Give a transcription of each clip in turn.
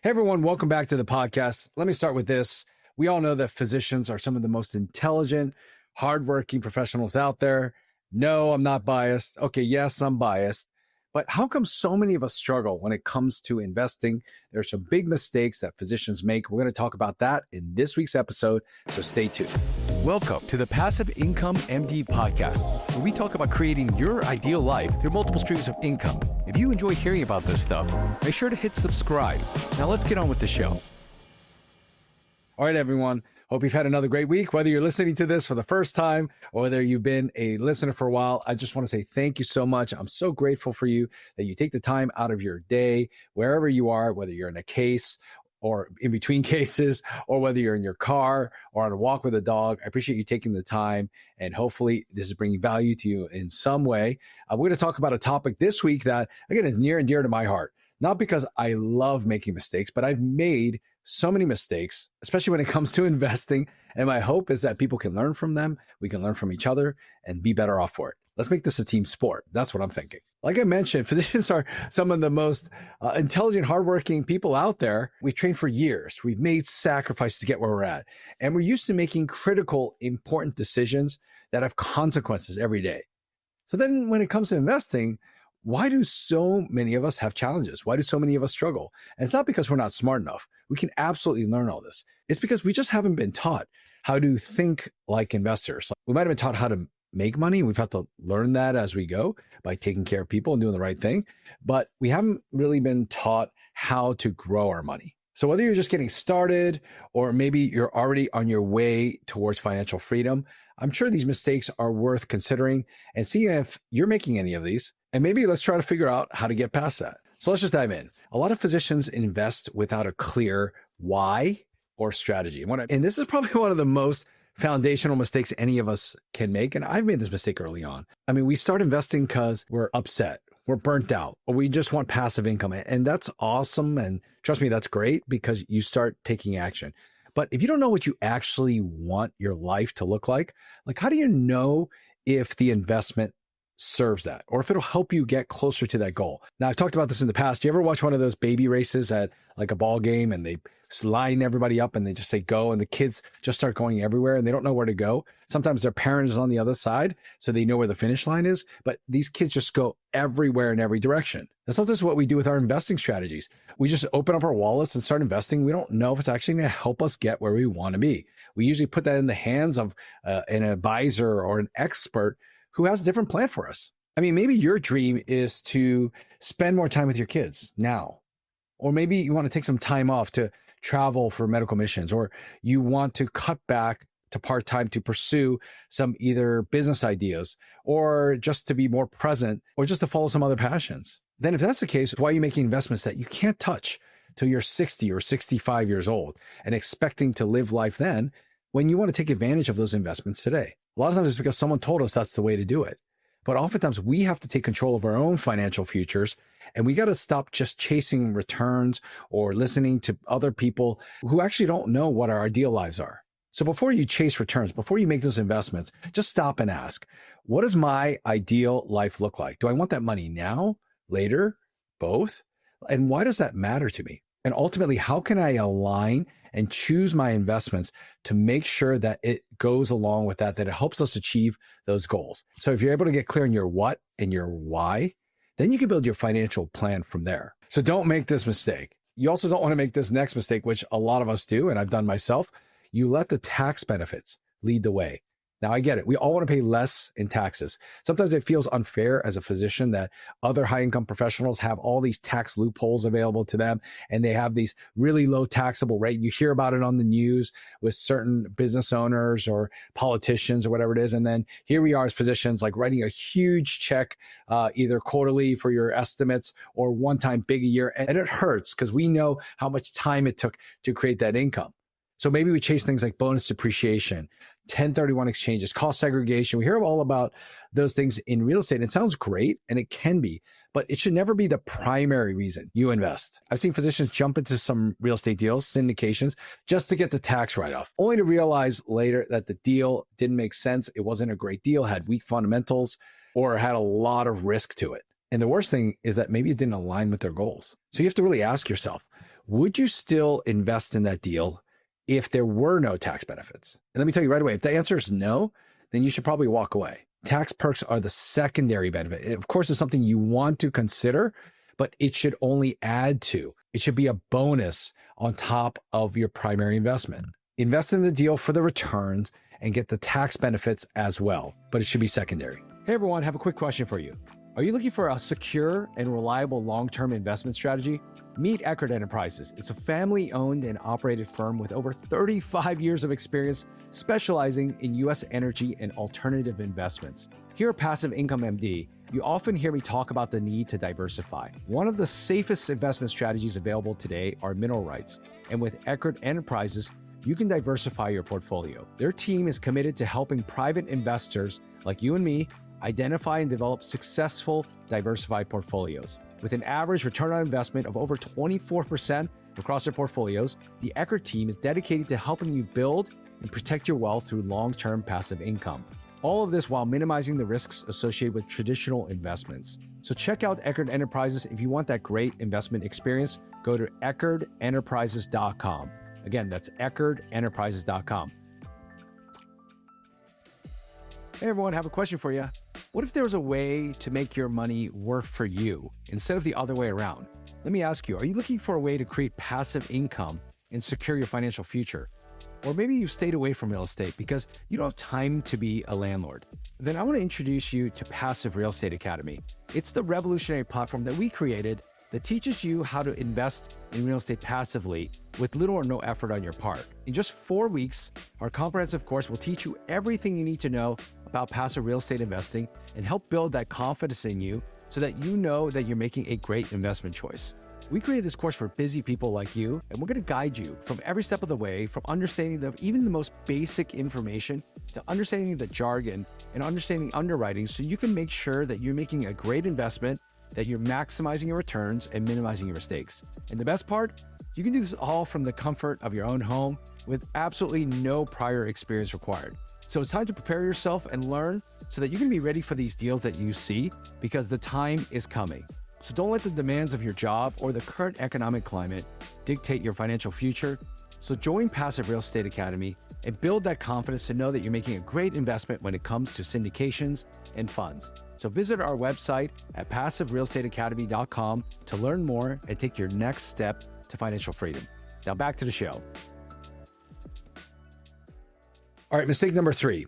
Hey everyone, welcome back to the podcast. Let me start with this. We all know that physicians are some of the most intelligent, hardworking professionals out there. No, I'm not biased. Okay, yes, I'm biased. But how come so many of us struggle when it comes to investing? There are some big mistakes that physicians make. We're going to talk about that in this week's episode, so stay tuned. Welcome to the Passive Income MD podcast, where we talk about creating your ideal life through multiple streams of income. If you enjoy hearing about this stuff, make sure to hit subscribe. Now let's get on with the show. All right, everyone. Hope you've had another great week. Whether you're listening to this for the first time or whether you've been a listener for a while, I just want to say thank you so much. I'm so grateful for you that you take the time out of your day, wherever you are, whether you're in a case or in between cases, or whether you're in your car or on a walk with a dog. I appreciate you taking the time, and hopefully this is bringing value to you in some way. We're going to talk about a topic this week that, again, is near and dear to my heart. Not because I love making mistakes, but I've made so many mistakes, especially when it comes to investing. And my hope is that people can learn from them. We can learn from each other and be better off for it. Let's make this a team sport. That's what I'm thinking. Like I mentioned, physicians are some of the most intelligent, hardworking people out there. We've trained for years. We've made sacrifices to get where we're at. And we're used to making critical, important decisions that have consequences every day. So then when it comes to investing, why do so many of us have challenges? Why do so many of us struggle? And it's not because we're not smart enough. We can absolutely learn all this. It's because we just haven't been taught how to think like investors. We might have been taught how to make money. We've had to learn that as we go by taking care of people and doing the right thing. But we haven't really been taught how to grow our money. So whether you're just getting started or maybe you're already on your way towards financial freedom, I'm sure these mistakes are worth considering and seeing if you're making any of these. And maybe let's try to figure out how to get past that. So let's just dive in. A lot of physicians invest without a clear why or strategy. And this is probably one of the most foundational mistakes any of us can make. And I've made this mistake early on. I mean, we start investing because we're upset, we're burnt out, or we just want passive income. And that's awesome. And trust me, that's great because you start taking action. But if you don't know what you actually want your life to look like how do you know if the investment serves that or if it'll help you get closer to that goal? Now, I've talked about this in the past. You ever watch one of those baby races at like a ball game and they line everybody up and they just say go and the kids just start going everywhere and they don't know where to go? Sometimes their parent is on the other side so they know where the finish line is, but these kids just go everywhere in every direction. And sometimes what we do with our investing strategies, we just open up our wallets and start investing. We don't know if it's actually going to help us get where we want to be. We usually put that in the hands of an advisor or an expert who has a different plan for us. I mean, maybe your dream is to spend more time with your kids now, or maybe you want to take some time off to travel for medical missions, or you want to cut back to part-time to pursue some either business ideas or just to be more present or just to follow some other passions. Then if that's the case, why are you making investments that you can't touch till you're 60 or 65 years old and expecting to live life then when you want to take advantage of those investments today? A lot of times it's because someone told us that's the way to do it. But oftentimes we have to take control of our own financial futures, and we got to stop just chasing returns or listening to other people who actually don't know what our ideal lives are. So before you chase returns, before you make those investments, just stop and ask, what does my ideal life look like? Do I want that money now, later, both? And why does that matter to me? And ultimately, how can I align and choose my investments to make sure that it goes along with that it helps us achieve those goals? So if you're able to get clear on your what and your why, then you can build your financial plan from there. So don't make this mistake. You also don't want to make this next mistake, which a lot of us do, and I've done myself. You let the tax benefits lead the way. Now, I get it. We all want to pay less in taxes. Sometimes it feels unfair as a physician that other high-income professionals have all these tax loopholes available to them, and they have these really low taxable rate. You hear about it on the news with certain business owners or politicians or whatever it is. And then here we are as physicians, like writing a huge check, either quarterly for your estimates or one time big a year. And it hurts because we know how much time it took to create that income. So maybe we chase things like bonus depreciation, 1031 exchanges, cost segregation. We hear all about those things in real estate. It sounds great, and it can be, but it should never be the primary reason you invest. I've seen physicians jump into some real estate deals, syndications, just to get the tax write-off, only to realize later that the deal didn't make sense. It wasn't a great deal, had weak fundamentals, or had a lot of risk to it. And the worst thing is that maybe it didn't align with their goals. So you have to really ask yourself, would you still invest in that deal if there were no tax benefits? And let me tell you right away, if the answer is no, then you should probably walk away. Tax perks are the secondary benefit. Of course, it's something you want to consider, but it should only add to. It should be a bonus on top of your primary investment. Invest in the deal for the returns and get the tax benefits as well, but it should be secondary. Hey everyone, I have a quick question for you. Are you looking for a secure and reliable long-term investment strategy? Meet Eckert Enterprises. It's a family-owned and operated firm with over 35 years of experience specializing in U.S. energy and alternative investments. Here at Passive Income MD, you often hear me talk about the need to diversify. One of the safest investment strategies available today are mineral rights. And with Eckert Enterprises, you can diversify your portfolio. Their team is committed to helping private investors like you and me identify and develop successful diversified portfolios. With an average return on investment of over 24% across their portfolios, the Eckert team is dedicated to helping you build and protect your wealth through long-term passive income. All of this while minimizing the risks associated with traditional investments. So check out Eckert Enterprises. If you want that great investment experience, go to EckertEnterprises.com. Again, that's EckertEnterprises.com. Hey everyone, I have a question for you. What if there was a way to make your money work for you instead of the other way around? Let me ask you, are you looking for a way to create passive income and secure your financial future? Or maybe you've stayed away from real estate because you don't have time to be a landlord. Then I want to introduce you to Passive Real Estate Academy. It's the revolutionary platform that we created that teaches you how to invest in real estate passively with little or no effort on your part. In just 4 weeks, our comprehensive course will teach you everything you need to know about passive real estate investing and help build that confidence in you so that you know that you're making a great investment choice. We created this course for busy people like you, and we're going to guide you from every step of the way, from understanding even the most basic information to understanding the jargon and understanding underwriting so you can make sure that you're making a great investment, that you're maximizing your returns and minimizing your mistakes. And the best part, you can do this all from the comfort of your own home with absolutely no prior experience required. So it's time to prepare yourself and learn so that you can be ready for these deals that you see because the time is coming. So don't let the demands of your job or the current economic climate dictate your financial future. So join Passive Real Estate Academy and build that confidence to know that you're making a great investment when it comes to syndications and funds. So visit our website at PassiveRealEstateAcademy.com to learn more and take your next step to financial freedom. Now back to the show. All right, mistake number 3.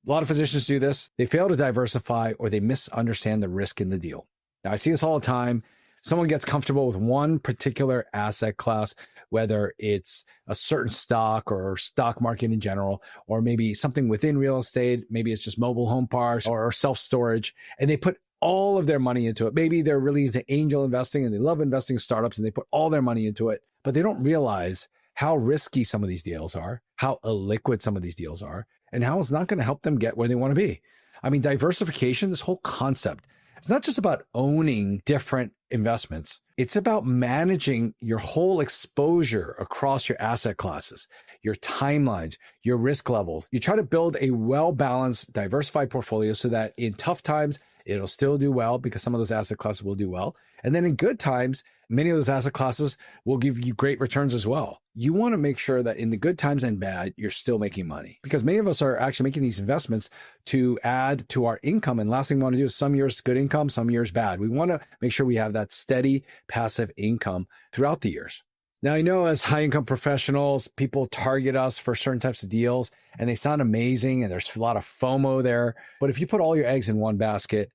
A lot of physicians do this. They fail to diversify or they misunderstand the risk in the deal. Now, I see this all the time. Someone gets comfortable with one particular asset class, whether it's a certain stock or stock market in general, or maybe something within real estate. Maybe it's just mobile home parks or self-storage, and they put all of their money into it. Maybe they're really into angel investing and they love investing in startups and they put all their money into it, but they don't realize how risky some of these deals are, how illiquid some of these deals are, and how it's not going to help them get where they want to be. I mean, diversification, this whole concept, it's not just about owning different investments. It's about managing your whole exposure across your asset classes, your timelines, your risk levels. You try to build a well-balanced, diversified portfolio so that in tough times, it'll still do well because some of those asset classes will do well. And then in good times, many of those asset classes will give you great returns as well. You want to make sure that in the good times and bad, you're still making money because many of us are actually making these investments to add to our income. And last thing we want to do is some years good income, some years bad. We want to make sure we have that steady passive income throughout the years. Now, I know as high income professionals, people target us for certain types of deals and they sound amazing and there's a lot of FOMO there. But if you put all your eggs in one basket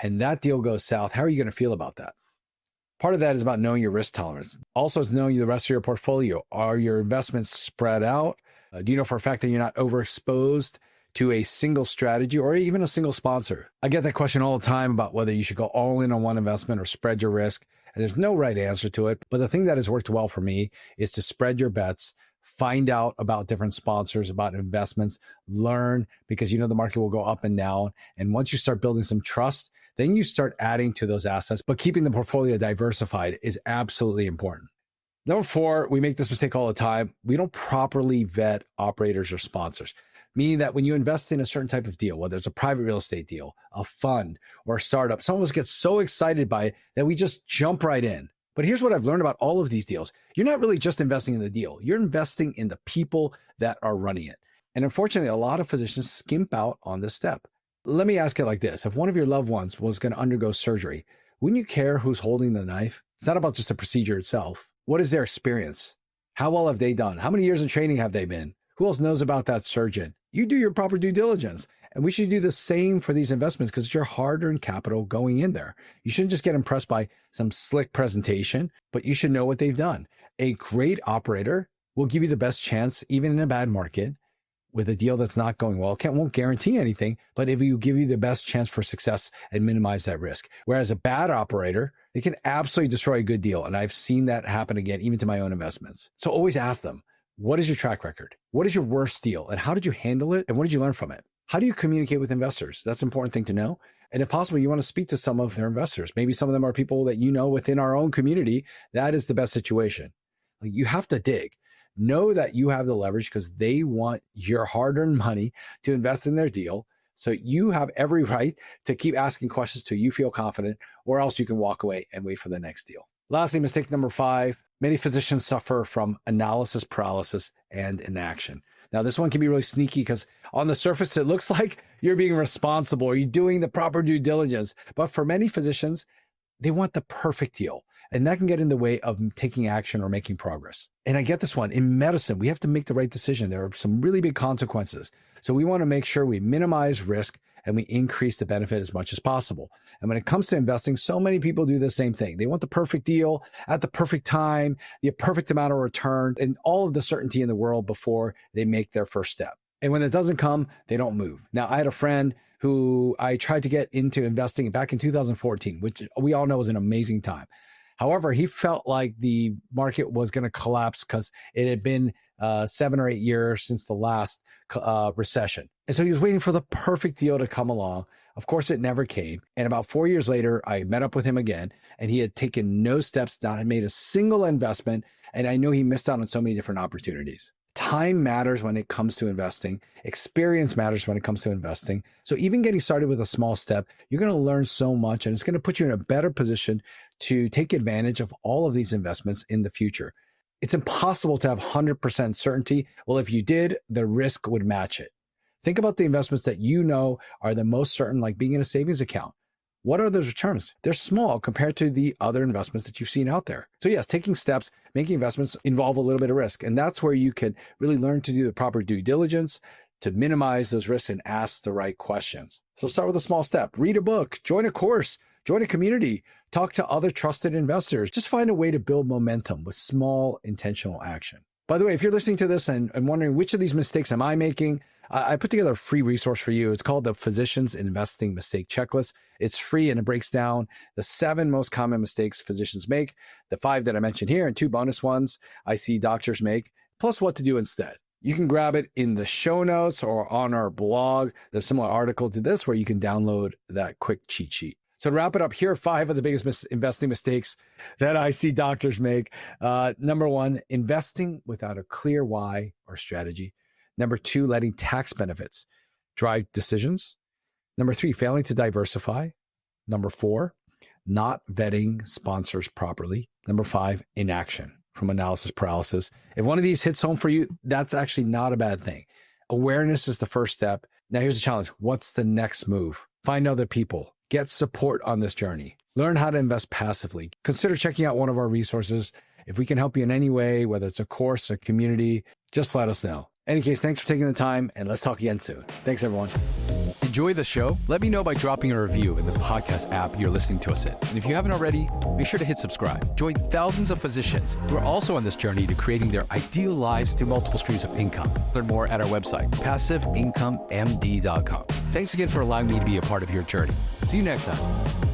and that deal goes south, how are you going to feel about that? Part of that is about knowing your risk tolerance. Also, it's knowing the rest of your portfolio. Are your investments spread out? Do you know for a fact that you're not overexposed to a single strategy or even a single sponsor? I get that question all the time about whether you should go all in on one investment or spread your risk. And there's no right answer to it. But the thing that has worked well for me is to spread your bets, find out about different sponsors, about investments, learn because you know the market will go up and down. And once you start building some trust, then you start adding to those assets. But keeping the portfolio diversified is absolutely important. Number 4, we make this mistake all the time. We don't properly vet operators or sponsors, meaning that when you invest in a certain type of deal, whether it's a private real estate deal, a fund, or a startup, some of us get so excited by it that we just jump right in. But here's what I've learned about all of these deals. You're not really just investing in the deal. You're investing in the people that are running it. And unfortunately, a lot of physicians skimp out on this step. Let me ask it like this. If one of your loved ones was going to undergo surgery, wouldn't you care who's holding the knife? It's not about just the procedure itself. What is their experience? How well have they done? How many years in training have they been? Who else knows about that surgeon? You do your proper due diligence. And we should do the same for these investments because it's your hard-earned capital going in there. You shouldn't just get impressed by some slick presentation, but you should know what they've done. A great operator will give you the best chance, even in a bad market, with a deal that's not going well. Won't guarantee anything, but it will give you the best chance for success and minimize that risk. Whereas a bad operator, they can absolutely destroy a good deal. And I've seen that happen again, even to my own investments. So always ask them, what is your track record? What is your worst deal? And how did you handle it? And what did you learn from it? How do you communicate with investors? That's an important thing to know. And if possible, you want to speak to some of their investors. Maybe some of them are people that you know within our own community. That is the best situation. Like, you have to dig. Know that you have the leverage because they want your hard-earned money to invest in their deal. So you have every right to keep asking questions till you feel confident, or else you can walk away and wait for the next deal. Lastly, mistake number 5, many physicians suffer from analysis paralysis and inaction. Now, this one can be really sneaky because on the surface, it looks like you're being responsible or you're doing the proper due diligence. But for many physicians, they want the perfect deal. And that can get in the way of taking action or making progress. And I get this one. In medicine, we have to make the right decision. There are some really big consequences. So we want to make sure we minimize risk and we increase the benefit as much as possible. And when it comes to investing, so many people do the same thing. They want the perfect deal at the perfect time, the perfect amount of return, and all of the certainty in the world before they make their first step. And when it doesn't come, they don't move. Now, I had a friend who I tried to get into investing back in 2014, which we all know was an amazing time. However, he felt like the market was going to collapse because it had been 7 or 8 years since the last recession. And so he was waiting for the perfect deal to come along. Of course, it never came. And about 4 years later, I met up with him again, and he had taken no steps, not had made a single investment. And I know he missed out on so many different opportunities. Time matters when it comes to investing. Experience matters when it comes to investing. So even getting started with a small step, you're going to learn so much, and it's going to put you in a better position to take advantage of all of these investments in the future. It's impossible to have 100% certainty. Well, if you did, the risk would match it. Think about the investments that you know are the most certain, like being in a savings account. What are those returns? They're small compared to the other investments that you've seen out there. So yes, taking steps, making investments involve a little bit of risk. And that's where you can really learn to do the proper due diligence to minimize those risks and ask the right questions. So start with a small step. Read a book, join a course, join a community, talk to other trusted investors. Just find a way to build momentum with small intentional action. By the way, if you're listening to this and wondering which of these mistakes am I making, I put together a free resource for you. It's called the Physicians Investing Mistake Checklist. It's free and it breaks down the 7 most common mistakes physicians make, the 5 that I mentioned here, and 2 bonus ones I see doctors make, plus what to do instead. You can grab it in the show notes or on our blog. There's a similar article to this where you can download that quick cheat sheet. So to wrap it up, here are 5 of the biggest investing mistakes that I see doctors make. Number 1, investing without a clear why or strategy. Number 2, letting tax benefits drive decisions. Number 3, failing to diversify. Number 4, not vetting sponsors properly. Number 5, inaction from analysis paralysis. If one of these hits home for you, that's actually not a bad thing. Awareness is the first step. Now here's the challenge. What's the next move? Find other people. Get support on this journey. Learn how to invest passively. Consider checking out one of our resources. If we can help you in any way, whether it's a course, a community, just let us know. In any case, thanks for taking the time, and let's talk again soon. Thanks, everyone. Enjoy the show? Let me know by dropping a review in the podcast app you're listening to us in. And if you haven't already, make sure to hit subscribe. Join thousands of physicians who are also on this journey to creating their ideal lives through multiple streams of income. Learn more at our website, passiveincomemd.com. Thanks again for allowing me to be a part of your journey. See you next time.